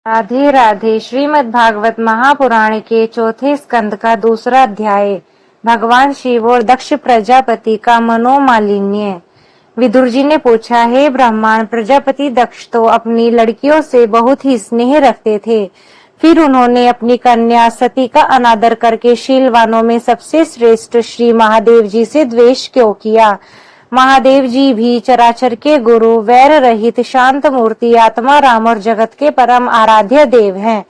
राधे राधे। श्रीमद् भागवत महापुराण के चौथे स्कंद का दूसरा अध्याय। भगवान शिव और दक्ष प्रजापति का मनोमालिन्य। विदुर जी ने पूछा, हे ब्राह्मण, प्रजापति दक्ष तो अपनी लड़कियों से बहुत ही स्नेह रखते थे, फिर उन्होंने अपनी कन्या सती का अनादर करके शीलवानों में सबसे श्रेष्ठ श्री महादेव जी से द्वेष क्यों किया? महादेव जी भी चराचर के गुरु, वैर रहित शांत मूर्ति, आत्मा राम और जगत के परम आराध्य देव हैं।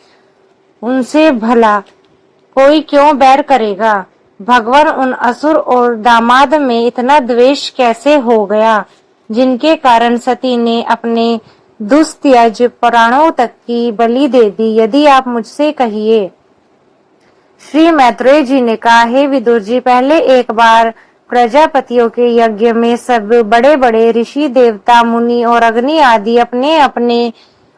उनसे भला कोई क्यों बैर करेगा? भगवान उन असुर और दामाद में इतना द्वेष कैसे हो गया, जिनके कारण सती ने अपने दुस्त्यज प्राणों तक की बलि दे दी? यदि आप मुझसे कहिए। श्री मैत्रेय जी ने कहा, हे विदुर जी, पहले एक बार प्रजापतियों के यज्ञ में सब बड़े बड़े ऋषि, देवता, मुनि और अग्नि आदि अपने अपने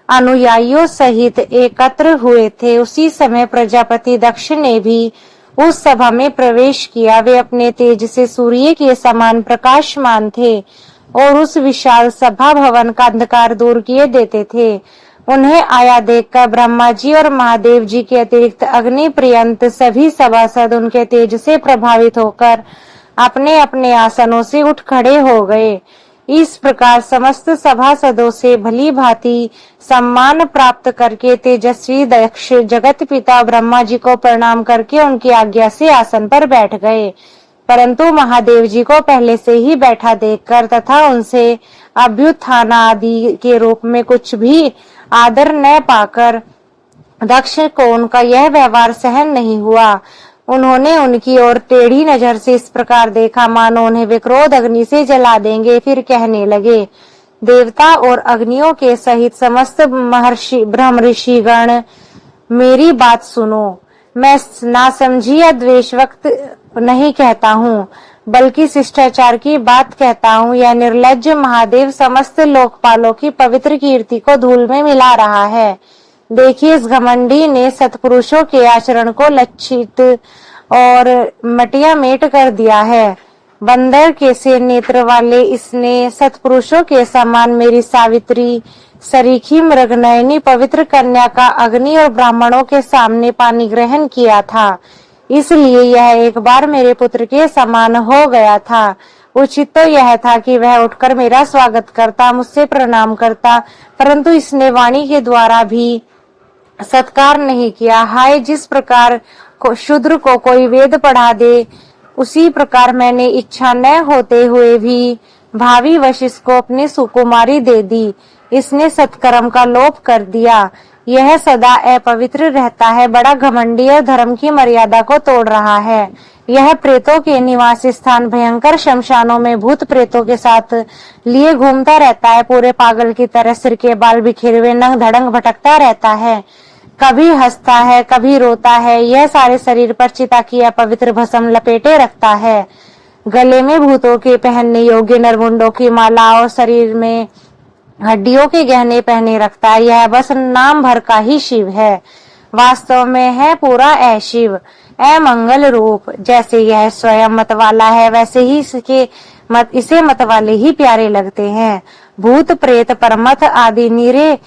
अनुयायियों सहित एकत्र हुए थे। उसी समय प्रजापति दक्ष ने भी उस सभा में प्रवेश किया। वे अपने तेज से सूर्य के समान प्रकाशमान थे और उस विशाल सभा भवन का अंधकार दूर किए देते थे। उन्हें आया देखकर ब्रह्मा जी और महादेव जी के अतिरिक्त अग्नि पर्यंत सभी सभासद उनके तेज से प्रभावित होकर अपने अपने आसनों से उठ खड़े हो गए। इस प्रकार समस्त सभासदों से भली भांति सम्मान प्राप्त करके तेजस्वी दक्ष जगत पिता ब्रह्मा जी को प्रणाम करके उनकी आज्ञा से आसन पर बैठ गए। परंतु महादेव जी को पहले से ही बैठा देखकर तथा उनसे अभ्युत्थान आदि के रूप में कुछ भी आदर न पाकर दक्ष को उनका यह व्यवहार सहन नहीं हुआ। उन्होंने उनकी ओर टेढ़ी नजर से इस प्रकार देखा मानो उन्हें वे क्रोध अग्नि से जला देंगे। फिर कहने लगे, देवता और अग्नियों के सहित समस्त महर्षि ब्रह्म ऋषिगण, मेरी बात सुनो। मैं नासमझी या द्वेष वक्त नहीं कहता हूँ, बल्कि शिष्टाचार की बात कहता हूँ। यह निर्लज्ज महादेव समस्त लोकपालों की पवित्र कीर्ति को धूल में मिला रहा है। देखिए, इस घमंडी ने सत्पुरुषों के आचरण को लज्जित और मटिया मेट कर दिया है। बंदर के से नेत्र वाले इसने सत्पुरुषों के समान मेरी सावित्री सरीखी मृगनयनी पवित्र कन्या का अग्नि और ब्राह्मणों के सामने पानी ग्रहण किया था, इसलिए यह एक बार मेरे पुत्र के समान हो गया था। उचित तो यह था कि वह उठकर मेरा स्वागत करता, मुझसे प्रणाम करता, परंतु इसने वाणी के द्वारा भी सत्कार नहीं किया। हाय, जिस प्रकार शूद्र को कोई वेद पढ़ा दे, उसी प्रकार मैंने इच्छा न होते हुए भी भावी वशिष्ठ को अपनी सुकुमारी दे दी। इसने सत्कर्म का लोप कर दिया। यह सदा अपवित्र रहता है, बड़ा घमंडी और धर्म की मर्यादा को तोड़ रहा है। यह प्रेतों के निवास स्थान भयंकर शमशानों में भूत प्रेतों के साथ लिए घूमता रहता है। पूरे पागल की तरह सिर के बाल बिखेरे हुए नंग धड़ंग भटकता रहता है, कभी हंसता है, कभी रोता है। यह सारे शरीर पर चिता की अपवित्र भस्म लपेटे रखता है। गले में भूतों के पहनने योग्य नरमुंडों की माला और शरीर में हड्डियों के गहने पहने रखता है। यह बस नाम भर का ही शिव है, वास्तव में है पूरा अशिव, अमंगल रूप। जैसे यह स्वयं मत वाला है, वैसे ही इसे मत वाले ही प्यारे लगते हैं। भूत प्रेत परमथ आदि नीरे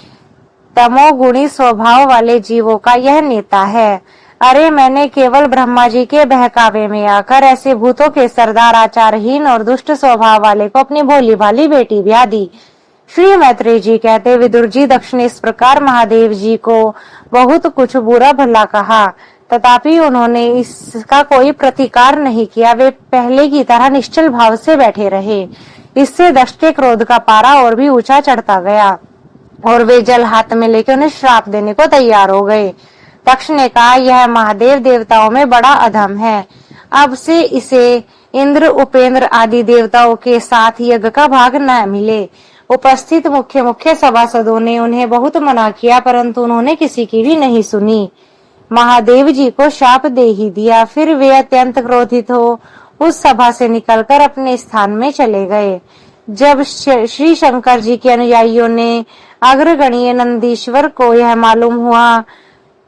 तमोगुणी स्वभाव वाले जीवों का यह नेता है। अरे, मैंने केवल ब्रह्मा जी के बहकावे में आकर ऐसे भूतों के सरदार, आचारहीन और दुष्ट स्वभाव वाले को अपनी भोली भाली बेटी ब्याह दी। श्री मैत्रेय जी कहते, विदुर जी, दक्ष ने इस प्रकार महादेव जी को बहुत कुछ बुरा भला कहा, तथापि उन्होंने इसका कोई प्रतिकार नहीं किया। वे पहले की तरह निश्चल भाव से बैठे रहे। इससे दक्ष के क्रोध का पारा और भी ऊंचा चढ़ता गया और वे जल हाथ में लेकर उन्हें श्राप देने को तैयार हो गए। दक्ष ने कहा, यह महादेव देवताओं में बड़ा अधम है। अब से इसे इंद्र, उपेंद्र आदि देवताओं के साथ यज्ञ का भाग न मिले। उपस्थित मुख्य मुख्य सभासदों ने उन्हें बहुत मना किया, परंतु उन्होंने किसी की भी नहीं सुनी। महादेव जी को शाप दे ही दिया। फिर वे अत्यंत क्रोधित हो उस सभा से निकलकर अपने स्थान में चले गए। जब श्री शंकर जी के अनुयायियों ने अग्रगणीय नंदीश्वर को यह मालूम हुआ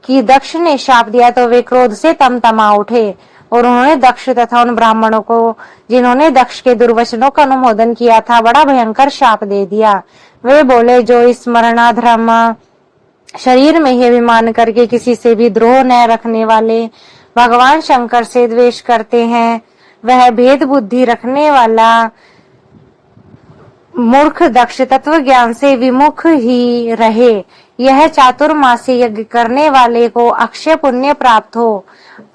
कि दक्ष ने शाप दिया, तो वे क्रोध से तमतमा उठे और उन्होंने दक्ष तथा उन ब्राह्मणों को जिन्होंने दक्ष के दुर्वचनों का अनुमोदन किया था, बड़ा भयंकर शाप दे दिया। वे बोले, जो इस मरणाधर्म शरीर में ही अभिमान करके किसी से भी द्रोह न रखने वाले भगवान शंकर से द्वेष करते हैं। वह भेद बुद्धि रखने वाला मूर्ख दक्ष तत्व ज्ञान से विमुख ही रहे। यह चातुर्मासी यज्ञ करने वाले को अक्षय पुण्य प्राप्त हो।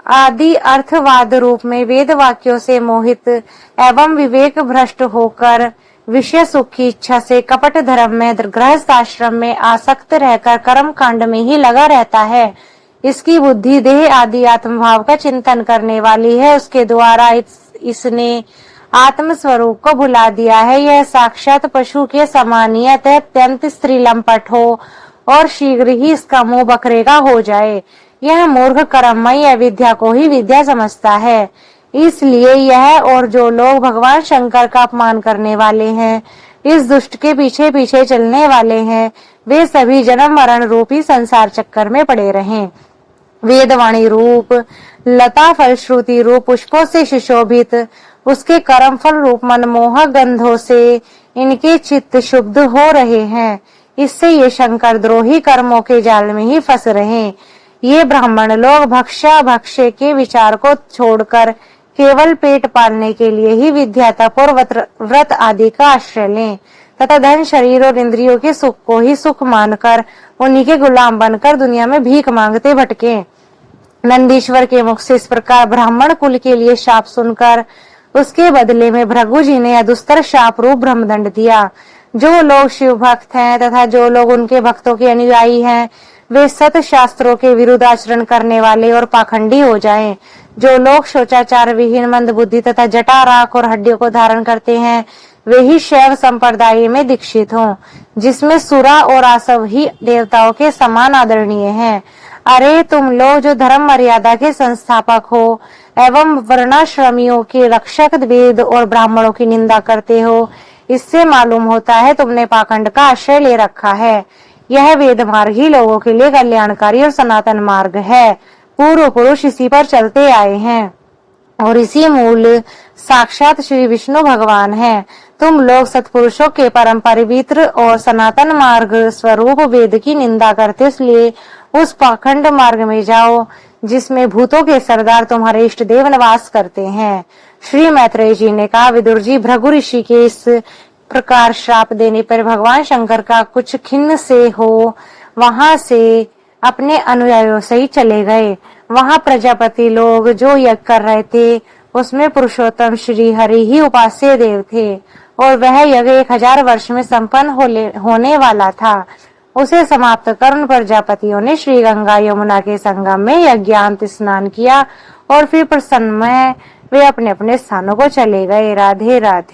आदि अर्थवाद रूप में वेद वाक्यों से मोहित एवं विवेक भ्रष्ट होकर विषय सुख की इच्छा से कपट धर्म में गृहस्थ आश्रम में आसक्त रहकर कर्म कांड में ही लगा रहता है। इसकी बुद्धि देह आदि आत्मभाव का चिंतन करने वाली है। उसके द्वारा इसने आत्म स्वरूप को भुला दिया है। यह साक्षात पशु के समान ही अत्यंत स्त्रीलंपट हो और शीघ्र ही इसका मुंह बकरे का हो जाए। यह मूर्ख कर्ममय अविद्या को ही विद्या समझता है। इसलिए यह और जो लोग भगवान शंकर का अपमान करने वाले हैं, इस दुष्ट के पीछे पीछे चलने वाले हैं, वे सभी जन्म मरण रूपी संसार चक्कर में पड़े रहें। वेदवाणी रूप लता फलश्रुति रूप पुष्पों से सुशोभित उसके कर्म फल रूप मनमोहक गंधों से इनके चित्त शुद्ध हो रहे हैं। इससे ये शंकर द्रोही कर्मों के जाल में ही फंस रहे। ये ब्राह्मण लोग भक्षा भक्ष्य के विचार को छोड़कर केवल पेट पालने के लिए ही विद्या तप और व्रत आदि का आश्रय लें तथा धन शरीर और इंद्रियों के सुख को ही सुख मानकर उन्हीं के गुलाम बनकर दुनिया में भीख मांगते भटके। नंदीश्वर के मुख से इस प्रकार ब्राह्मण कुल के लिए शाप सुनकर उसके बदले में भृगु जी ने अदुस्तर शाप रूप ब्रह्मदंड दिया। जो लोग शिव भक्त हैं तथा जो लोग उनके भक्तों के अनुयायी हैं, वे सत शास्त्रों के विरुद्ध आचरण करने वाले और पाखंडी हो जाएं। जो लोग शौचाचार विहीन मंद बुद्धि तथा जटा राख और हड्डियों को धारण करते हैं, वे ही शैव संप्रदाय में दीक्षित हों, जिसमें सुरा और आसव ही देवताओं के समान आदरणीय हैं। अरे तुम लोग जो धर्म मर्यादा के संस्थापक हो एवं वर्णाश्रमियों के रक्षक वेद और ब्राह्मणों की निंदा करते हो, इससे मालूम होता है तुमने पाखंड का आश्रय ले रखा है। यह वेद मार्ग ही लोगों के लिए कल्याणकारी और सनातन मार्ग है। पूर्व पुरुष इसी पर चलते आए हैं और इसी मूल साक्षात श्री विष्णु भगवान है। तुम लोग सत्पुरुषों के परम पवित्र और सनातन मार्ग स्वरूप वेद की निंदा करते, इसलिए उस पाखंड मार्ग में जाओ जिसमें भूतों के सरदार तुम्हारे इष्ट देव निवास करते हैं। श्री मैत्रेय जी ने कहा, विदुर जी, भृगु ऋषि के इस प्रकार श्राप देने पर भगवान शंकर का कुछ खिन्न से हो वहां से अपने अनुयायियों से ही चले गए। वहां प्रजापति लोग जो यज्ञ कर रहे थे उसमें पुरुषोत्तम श्री हरि ही उपास्य देव थे और वह यज्ञ 1000 वर्ष में संपन्न होने वाला था। उसे समाप्त कर उन प्रजापतियों ने श्री गंगा यमुना के संगम में यज्ञांत स्नान किया और फिर प्रसन्न वे अपने अपने स्थानों को चले गए। राधे राधे।